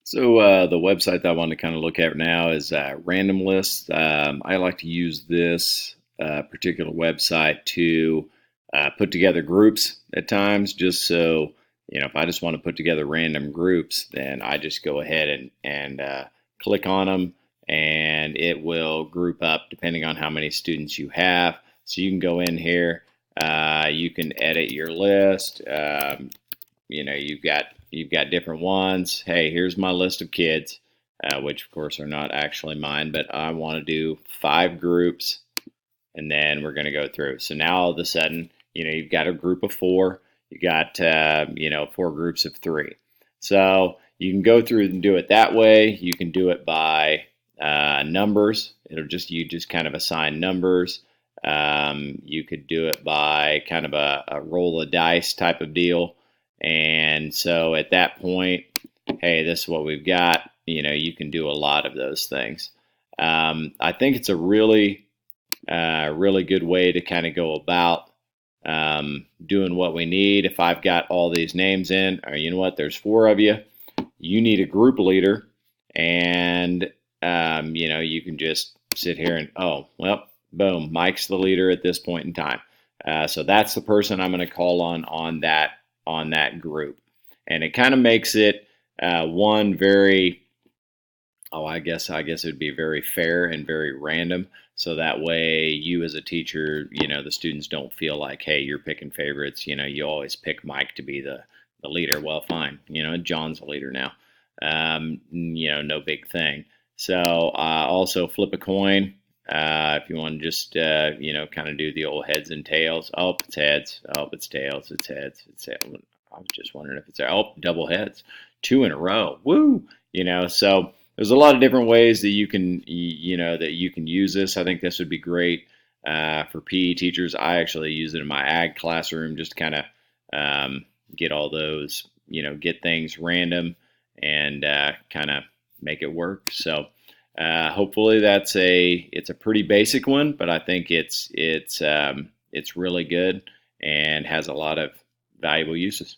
So the website that I want to kind of look at now is Randomlists. I like to use this particular website to put together groups at times, just so if I just want to put together random groups, then I just go ahead and click on them, and it will group up depending on how many students you have. So you can go in here, you can edit your list. You've got different ones. Hey, here's my list of kids, which of course are not actually mine, but I want to do 5 groups, and then we're going to go through. So now all of a sudden, you've got a group of 4. You got 4 groups of 3. So you can go through and do it that way. You can do it by numbers. You just kind of assign numbers. You could do it by kind of a roll of dice type of deal. And so at that point, hey, this is what we've got. You can do a lot of those things. I think it's a really good way to kind of go about doing what we need. If I've got all these names in, or you know what, there's 4 of you, you need a group leader, and you can just sit here and boom, Mike's the leader at this point in time. So that's the person I'm going to call on that group, and it kind of makes it one very I guess it would be very fair and very random. So that way, you as a teacher, the students don't feel like, hey, you're picking favorites. You always pick Mike to be the leader. Well, fine. John's a leader now. No big thing. So also flip a coin. If you want to just, kind of do the old heads and tails. Oh, it's heads. Oh, it's tails. It's heads. It's heads. I was just wondering if it's double heads. 2 in a row. Woo! So there's a lot of different ways that you can use this. I think this would be great for PE teachers. I actually use it in my ag classroom just to kind of get all those, get things random and kind of make it work. So hopefully it's a pretty basic one, but I think it's really good and has a lot of valuable uses.